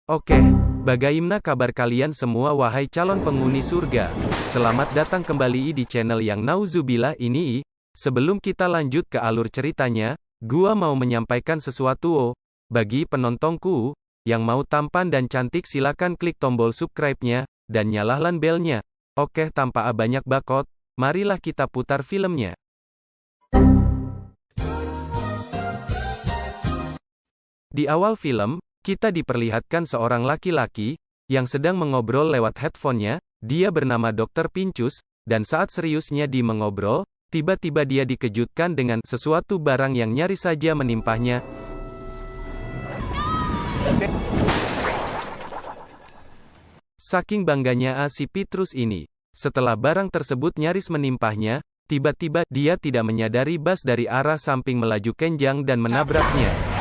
Oke, bagaimana kabar kalian semua wahai calon penghuni surga? Selamat datang kembali di channel yang nauzubillah ini. Sebelum kita lanjut ke alur ceritanya, gua mau menyampaikan sesuatu. Bagi penontonku, yang mau tampan dan cantik silakan klik tombol subscribe-nya, dan nyalakan belnya. Oke, tanpa banyak bakot, marilah kita putar filmnya. Di awal film, kita diperlihatkan seorang laki-laki, yang sedang mengobrol lewat headphone-nya. Dia bernama Dr. Pincus, dan saat seriusnya di mengobrol, tiba-tiba dia dikejutkan dengan sesuatu barang yang nyaris saja menimpahnya. Saking bangganya si Petrus ini. Setelah barang tersebut nyaris menimpahnya, tiba-tiba dia tidak menyadari bus dari arah samping melaju kenjang dan menabraknya.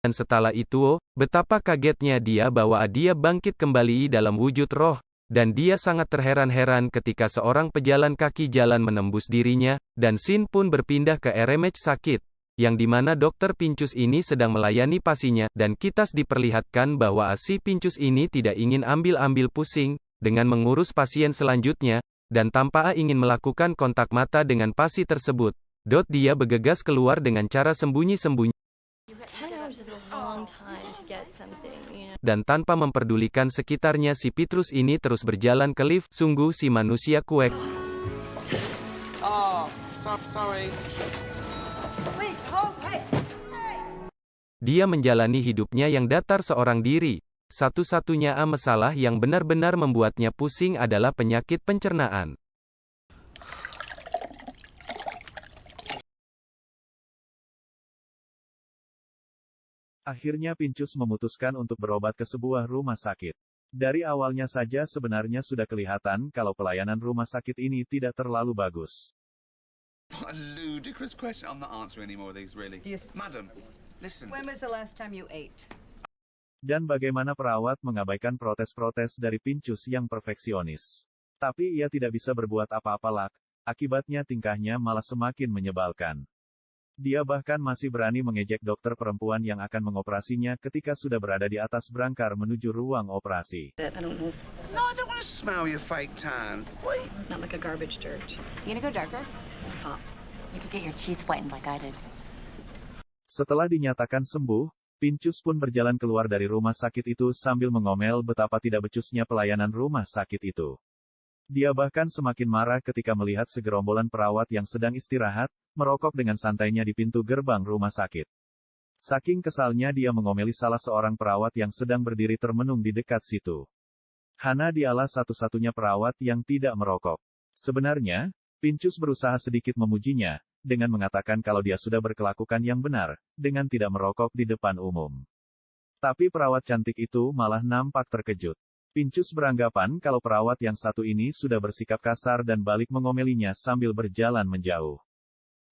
Dan setelah itu, betapa kagetnya dia bahwa dia bangkit kembali dalam wujud roh, dan dia sangat terheran-heran ketika seorang pejalan kaki jalan menembus dirinya, dan scene pun berpindah ke RMH sakit, yang dimana Dr. Pincus ini sedang melayani pasiennya, dan kita diperlihatkan bahwa si Pincus ini tidak ingin ambil-ambil pusing, dengan mengurus pasien selanjutnya, dan tanpa ingin melakukan kontak mata dengan pasien tersebut. Dia bergegas keluar dengan cara sembunyi-sembunyi. Dan tanpa memperdulikan sekitarnya si Petrus ini terus berjalan ke lift. Sungguh si manusia kuek. Dia menjalani hidupnya yang datar seorang diri. Satu-satunya masalah yang benar-benar membuatnya pusing adalah penyakit pencernaan. Akhirnya Pincus memutuskan untuk berobat ke sebuah rumah sakit. Dari awalnya saja sebenarnya sudah kelihatan kalau pelayanan rumah sakit ini tidak terlalu bagus. What a ludicrous question. I'm not answering any more of these, really. Madam, listen. When was the last time you ate? Dan bagaimana perawat mengabaikan protes-protes dari Pincus yang perfeksionis. Tapi ia tidak bisa berbuat apa-apa. Akibatnya tingkahnya malah semakin menyebalkan. Dia bahkan masih berani mengejek dokter perempuan yang akan mengoperasinya ketika sudah berada di atas brangkar menuju ruang operasi. No, I don't want to smell your fake tan. Wait. Not like a garbage dirt. You gonna go darker? You could get your teeth whitened like I did. Setelah dinyatakan sembuh, Pincus pun berjalan keluar dari rumah sakit itu sambil mengomel betapa tidak becusnya pelayanan rumah sakit itu. Dia bahkan semakin marah ketika melihat segerombolan perawat yang sedang istirahat, merokok dengan santainya di pintu gerbang rumah sakit. Saking kesalnya dia mengomeli salah seorang perawat yang sedang berdiri termenung di dekat situ. Hana dialah satu-satunya perawat yang tidak merokok. Sebenarnya, Pincus berusaha sedikit memujinya, dengan mengatakan kalau dia sudah berkelakuan yang benar, dengan tidak merokok di depan umum. Tapi perawat cantik itu malah nampak terkejut. Pincus beranggapan kalau perawat yang satu ini sudah bersikap kasar dan balik mengomelinya sambil berjalan menjauh.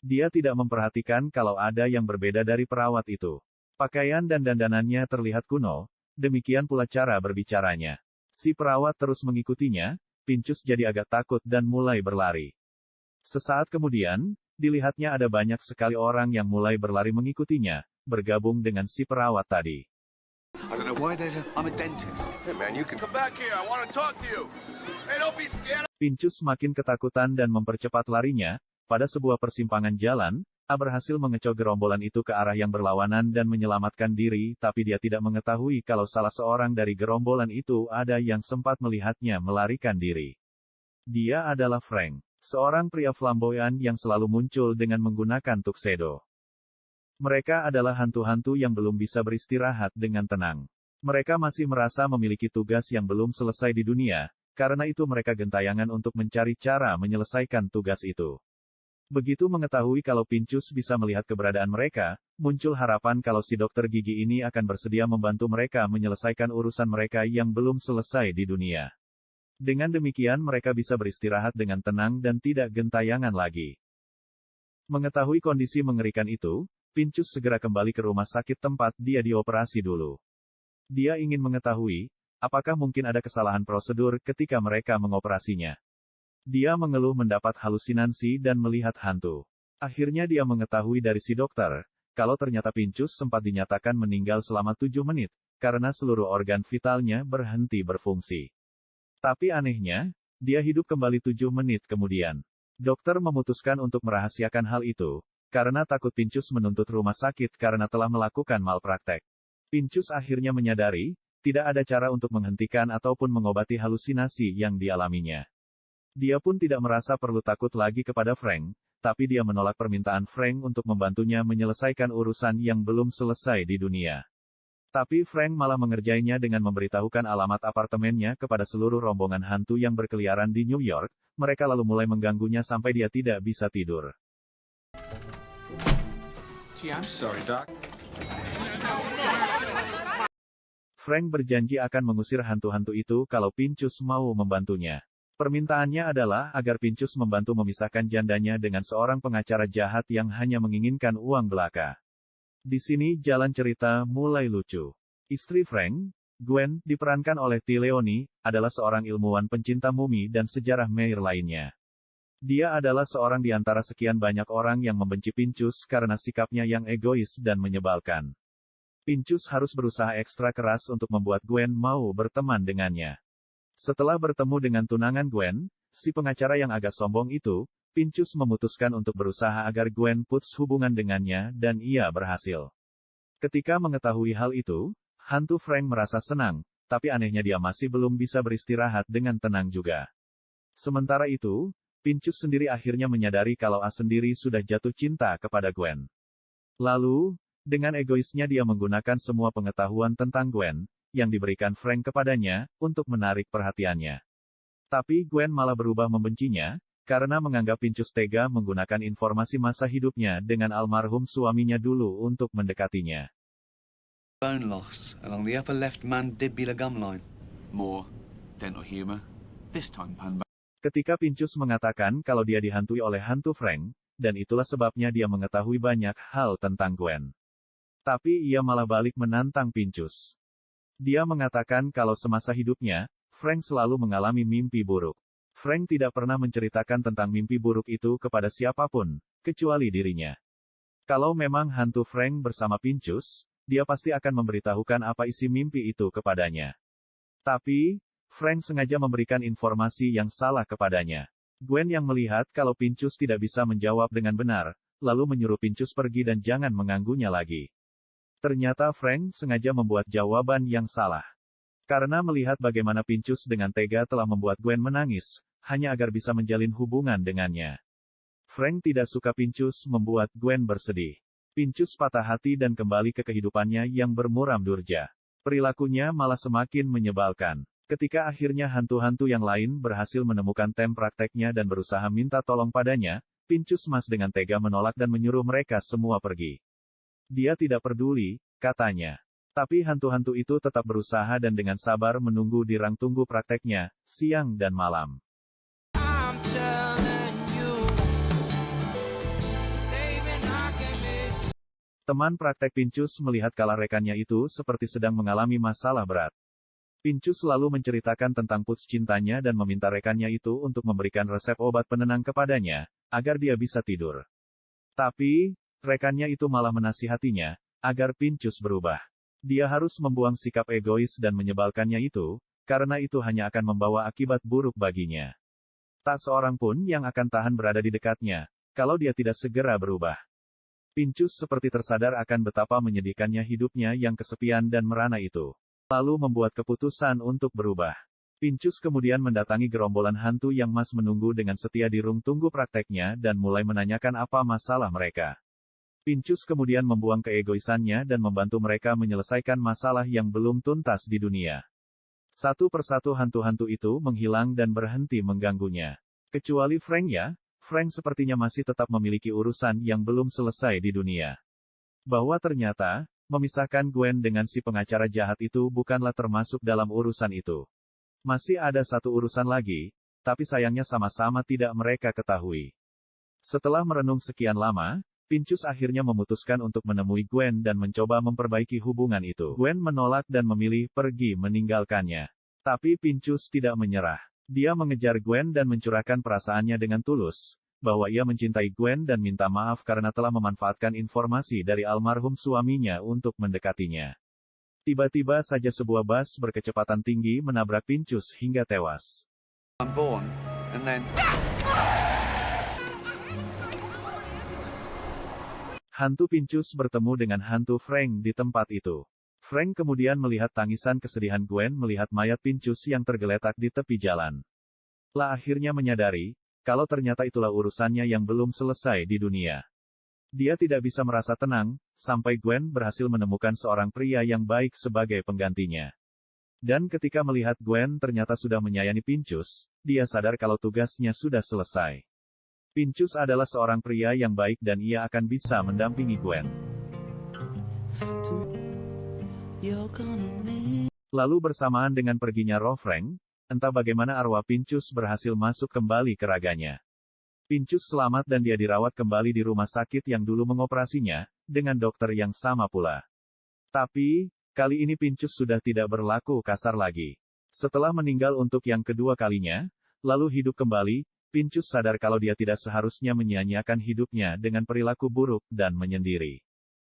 Dia tidak memperhatikan kalau ada yang berbeda dari perawat itu. Pakaian dan dandanannya terlihat kuno, demikian pula cara berbicaranya. Si perawat terus mengikutinya, Pincus jadi agak takut dan mulai berlari. Sesaat kemudian, dilihatnya ada banyak sekali orang yang mulai berlari mengikutinya, bergabung dengan si perawat tadi. I don't know why I'm a dentist. Hey man, you can come back here. I want to talk to you. Hey, don't be scared. Pincus semakin ketakutan dan mempercepat larinya. Pada sebuah persimpangan jalan, berhasil mengecoh gerombolan itu ke arah yang berlawanan dan menyelamatkan diri, tapi dia tidak mengetahui kalau salah seorang dari gerombolan itu ada yang sempat melihatnya melarikan diri. Dia adalah Frank, seorang pria flamboyan yang selalu muncul dengan menggunakan tuxedo. Mereka adalah hantu-hantu yang belum bisa beristirahat dengan tenang. Mereka masih merasa memiliki tugas yang belum selesai di dunia, karena itu mereka gentayangan untuk mencari cara menyelesaikan tugas itu. Begitu mengetahui kalau Pincus bisa melihat keberadaan mereka, muncul harapan kalau si dokter gigi ini akan bersedia membantu mereka menyelesaikan urusan mereka yang belum selesai di dunia. Dengan demikian mereka bisa beristirahat dengan tenang dan tidak gentayangan lagi. Mengetahui kondisi mengerikan itu, Pincus segera kembali ke rumah sakit tempat dia dioperasi dulu. Dia ingin mengetahui, apakah mungkin ada kesalahan prosedur ketika mereka mengoperasinya. Dia mengeluh mendapat halusinasi dan melihat hantu. Akhirnya dia mengetahui dari si dokter, kalau ternyata Pincus sempat dinyatakan meninggal selama 7 menit, karena seluruh organ vitalnya berhenti berfungsi. Tapi anehnya, dia hidup kembali 7 menit kemudian. Dokter memutuskan untuk merahasiakan hal itu, karena takut Pincus menuntut rumah sakit karena telah melakukan malpraktek. Pincus akhirnya menyadari, tidak ada cara untuk menghentikan ataupun mengobati halusinasi yang dialaminya. Dia pun tidak merasa perlu takut lagi kepada Frank, tapi dia menolak permintaan Frank untuk membantunya menyelesaikan urusan yang belum selesai di dunia. Tapi Frank malah mengerjainya dengan memberitahukan alamat apartemennya kepada seluruh rombongan hantu yang berkeliaran di New York, mereka lalu mulai mengganggunya sampai dia tidak bisa tidur. Gee, I'm sorry, Doc. Frank berjanji akan mengusir hantu-hantu itu kalau Pincus mau membantunya. Permintaannya adalah agar Pincus membantu memisahkan jandanya dengan seorang pengacara jahat yang hanya menginginkan uang belaka. Di sini jalan cerita mulai lucu. Istri Frank, Gwen, diperankan oleh T. Leoni, adalah seorang ilmuwan pencinta mumi dan sejarah Meir lainnya. Dia adalah seorang di antara sekian banyak orang yang membenci Pincus karena sikapnya yang egois dan menyebalkan. Pincus harus berusaha ekstra keras untuk membuat Gwen mau berteman dengannya. Setelah bertemu dengan tunangan Gwen, si pengacara yang agak sombong itu, Pincus memutuskan untuk berusaha agar Gwen putus hubungan dengannya dan ia berhasil. Ketika mengetahui hal itu, hantu Frank merasa senang, tapi anehnya dia masih belum bisa beristirahat dengan tenang juga. Sementara itu, Pincus sendiri akhirnya menyadari kalau A sendiri sudah jatuh cinta kepada Gwen. Lalu, dengan egoisnya dia menggunakan semua pengetahuan tentang Gwen, yang diberikan Frank kepadanya, untuk menarik perhatiannya. Tapi Gwen malah berubah membencinya, karena menganggap Pincus tega menggunakan informasi masa hidupnya dengan almarhum suaminya dulu untuk mendekatinya. Bone loss along the upper left mandibular gum line. More dental humor. This time pun. Ketika Pincus mengatakan kalau dia dihantui oleh hantu Frank, dan itulah sebabnya dia mengetahui banyak hal tentang Gwen. Tapi ia malah balik menantang Pincus. Dia mengatakan kalau semasa hidupnya, Frank selalu mengalami mimpi buruk. Frank tidak pernah menceritakan tentang mimpi buruk itu kepada siapapun, kecuali dirinya. Kalau memang hantu Frank bersama Pincus, dia pasti akan memberitahukan apa isi mimpi itu kepadanya. Tapi, Frank sengaja memberikan informasi yang salah kepadanya. Gwen yang melihat kalau Pincus tidak bisa menjawab dengan benar, lalu menyuruh Pincus pergi dan jangan mengganggunya lagi. Ternyata Frank sengaja membuat jawaban yang salah. Karena melihat bagaimana Pincus dengan tega telah membuat Gwen menangis, hanya agar bisa menjalin hubungan dengannya. Frank tidak suka Pincus membuat Gwen bersedih. Pincus patah hati dan kembali ke kehidupannya yang bermuram durja. Perilakunya malah semakin menyebalkan. Ketika akhirnya hantu-hantu yang lain berhasil menemukan tem prakteknya dan berusaha minta tolong padanya, Pincus mas dengan tega menolak dan menyuruh mereka semua pergi. Dia tidak peduli, katanya. Tapi hantu-hantu itu tetap berusaha dan dengan sabar menunggu di ruang tunggu prakteknya, siang dan malam. Teman praktek Pincus melihat kalau rekannya itu seperti sedang mengalami masalah berat. Pincus lalu menceritakan tentang putus cintanya dan meminta rekannya itu untuk memberikan resep obat penenang kepadanya, agar dia bisa tidur. Tapi, rekannya itu malah menasihatinya, agar Pincus berubah. Dia harus membuang sikap egois dan menyebalkannya itu, karena itu hanya akan membawa akibat buruk baginya. Tak seorang pun yang akan tahan berada di dekatnya, kalau dia tidak segera berubah. Pincus seperti tersadar akan betapa menyedihkannya hidupnya yang kesepian dan merana itu. Lalu membuat keputusan untuk berubah. Pincus kemudian mendatangi gerombolan hantu yang mas menunggu dengan setia di ruang tunggu prakteknya dan mulai menanyakan apa masalah mereka. Pincus kemudian membuang keegoisannya dan membantu mereka menyelesaikan masalah yang belum tuntas di dunia. Satu persatu hantu-hantu itu menghilang dan berhenti mengganggunya. Kecuali Frank ya, Frank sepertinya masih tetap memiliki urusan yang belum selesai di dunia. Bahwa ternyata, memisahkan Gwen dengan si pengacara jahat itu bukanlah termasuk dalam urusan itu. Masih ada satu urusan lagi, tapi sayangnya sama-sama tidak mereka ketahui. Setelah merenung sekian lama, Pincus akhirnya memutuskan untuk menemui Gwen dan mencoba memperbaiki hubungan itu. Gwen menolak dan memilih pergi meninggalkannya. Tapi Pincus tidak menyerah. Dia mengejar Gwen dan mencurahkan perasaannya dengan tulus. bahwa ia mencintai Gwen dan minta maaf karena telah memanfaatkan informasi dari almarhum suaminya untuk mendekatinya. Tiba-tiba saja sebuah bus berkecepatan tinggi menabrak Pincus hingga tewas. I'm born, and then... Hantu Pincus bertemu dengan hantu Frank di tempat itu. Frank kemudian melihat tangisan kesedihan Gwen melihat mayat Pincus yang tergeletak di tepi jalan. Lah akhirnya menyadari, kalau ternyata itulah urusannya yang belum selesai di dunia. Dia tidak bisa merasa tenang, sampai Gwen berhasil menemukan seorang pria yang baik sebagai penggantinya. Dan ketika melihat Gwen ternyata sudah menyayangi Pincus, dia sadar kalau tugasnya sudah selesai. Pincus adalah seorang pria yang baik dan ia akan bisa mendampingi Gwen. Lalu bersamaan dengan perginya roh Frank, entah bagaimana arwah Pincus berhasil masuk kembali ke raganya. Pincus selamat dan dia dirawat kembali di rumah sakit yang dulu mengoperasinya, dengan dokter yang sama pula. Tapi, kali ini Pincus sudah tidak berlaku kasar lagi. Setelah meninggal untuk yang kedua kalinya, lalu hidup kembali, Pincus sadar kalau dia tidak seharusnya menyia-nyiakan hidupnya dengan perilaku buruk dan menyendiri.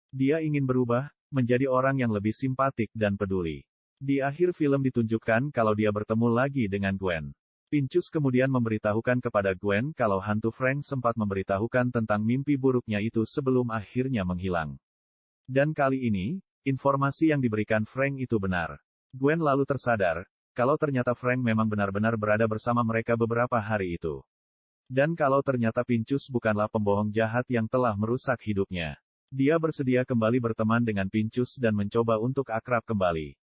Dia ingin berubah, menjadi orang yang lebih simpatik dan peduli. Di akhir film ditunjukkan kalau dia bertemu lagi dengan Gwen. Pincus kemudian memberitahukan kepada Gwen kalau hantu Frank sempat memberitahukan tentang mimpi buruknya itu sebelum akhirnya menghilang. Dan kali ini, informasi yang diberikan Frank itu benar. Gwen lalu tersadar, kalau ternyata Frank memang benar-benar berada bersama mereka beberapa hari itu. Dan kalau ternyata Pincus bukanlah pembohong jahat yang telah merusak hidupnya. Dia bersedia kembali berteman dengan Pincus dan mencoba untuk akrab kembali.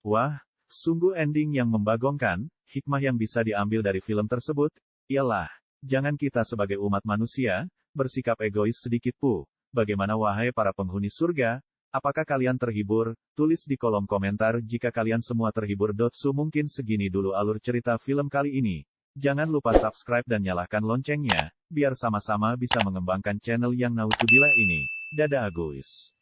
Wah, sungguh ending yang membagongkan. Hikmah yang bisa diambil dari film tersebut, ialah, jangan kita sebagai umat manusia, bersikap egois sedikit pun. Bagaimana wahai para penghuni surga? Apakah kalian terhibur? Tulis di kolom komentar jika kalian semua terhibur. Mungkin segini dulu alur cerita film kali ini. Jangan lupa subscribe dan nyalakan loncengnya, biar sama-sama bisa mengembangkan channel yang nauzubillah ini. Dadah Aguys.